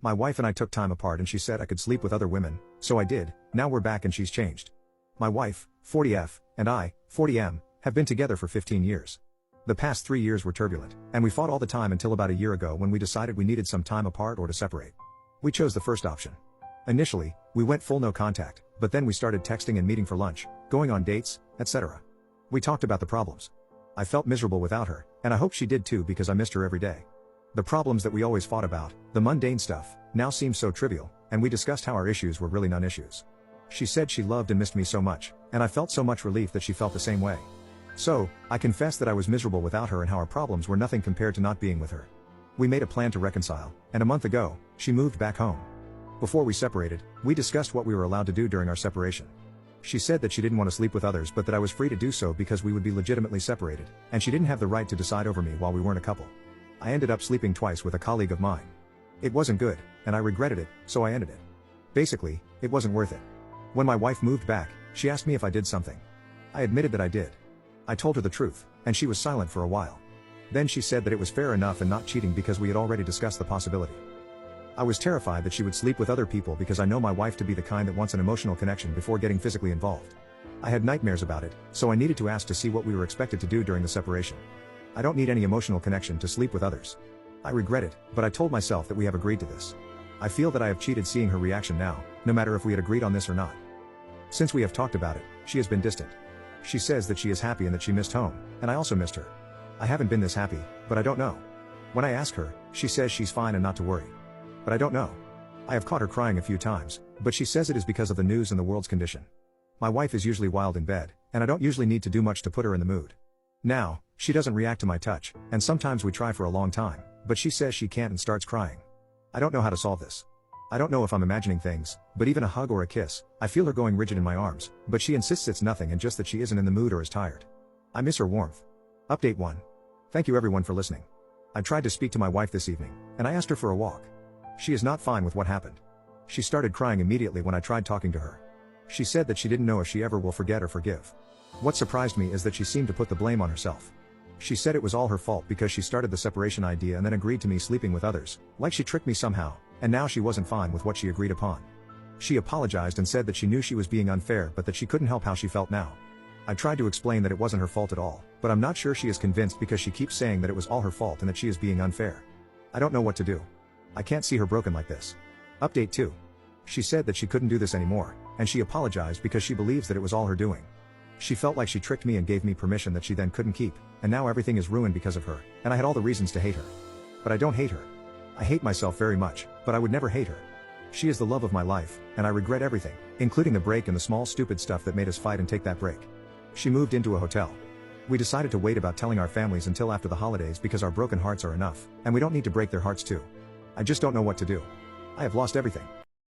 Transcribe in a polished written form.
My wife and I took time apart and she said I could sleep with other women, so I did. Now we're back and she's changed. My wife, 40F, and I, 40M, have been together for 15 years. The past 3 years were turbulent, and we fought all the time until about a year ago when we decided we needed some time apart or to separate. We chose the first option. Initially, we went full no contact, but then we started texting and meeting for lunch, going on dates, etc. We talked about the problems. I felt miserable without her, and I hoped she did too because I missed her every day. The problems that we always fought about, the mundane stuff, now seemed so trivial, and we discussed how our issues were really non-issues. She said she loved and missed me so much, and I felt so much relief that she felt the same way. So, I confessed that I was miserable without her and how our problems were nothing compared to not being with her. We made a plan to reconcile, and a month ago, she moved back home. Before we separated, we discussed what we were allowed to do during our separation. She said that she didn't want to sleep with others but that I was free to do so because we would be legitimately separated, and she didn't have the right to decide over me while we weren't a couple. I ended up sleeping twice with a colleague of mine. It wasn't good, and I regretted it, so I ended it. Basically, it wasn't worth it. When my wife moved back, she asked me if I did something. I admitted that I did. I told her the truth, and she was silent for a while. Then she said that it was fair enough and not cheating because we had already discussed the possibility. I was terrified that she would sleep with other people because I know my wife to be the kind that wants an emotional connection before getting physically involved. I had nightmares about it, so I needed to ask to see what we were expected to do during the separation. I don't need any emotional connection to sleep with others. I regret it, but I told myself that we have agreed to this. I feel that I have cheated seeing her reaction now, no matter if we had agreed on this or not. Since we have talked about it, she has been distant. She says that she is happy and that she missed home, and I also missed her. I haven't been this happy, but I don't know. When I ask her, she says she's fine and not to worry. But I don't know. I have caught her crying a few times, but she says it is because of the news and the world's condition. My wife is usually wild in bed, and I don't usually need to do much to put her in the mood. Now, she doesn't react to my touch, and sometimes we try for a long time, but she says she can't and starts crying. I don't know how to solve this. I don't know if I'm imagining things, but even a hug or a kiss, I feel her going rigid in my arms, but she insists it's nothing and just that she isn't in the mood or is tired. I miss her warmth. Update 1. Thank you everyone for listening. I tried to speak to my wife this evening, and I asked her for a walk. She is not fine with what happened. She started crying immediately when I tried talking to her. She said that she didn't know if she ever will forget or forgive. What surprised me is that she seemed to put the blame on herself. She said it was all her fault because she started the separation idea and then agreed to me sleeping with others, like she tricked me somehow, and now she wasn't fine with what she agreed upon. She apologized and said that she knew she was being unfair but that she couldn't help how she felt now. I tried to explain that it wasn't her fault at all, but I'm not sure she is convinced because she keeps saying that it was all her fault and that she is being unfair. I don't know what to do. I can't see her broken like this. Update 2. She said that she couldn't do this anymore, and she apologized because she believes that it was all her doing. She felt like she tricked me and gave me permission that she then couldn't keep, and now everything is ruined because of her, and I had all the reasons to hate her. But I don't hate her. I hate myself very much, but I would never hate her. She is the love of my life, and I regret everything, including the break and the small stupid stuff that made us fight and take that break. She moved into a hotel. We decided to wait about telling our families until after the holidays because our broken hearts are enough, and we don't need to break their hearts too. I just don't know what to do. I have lost everything.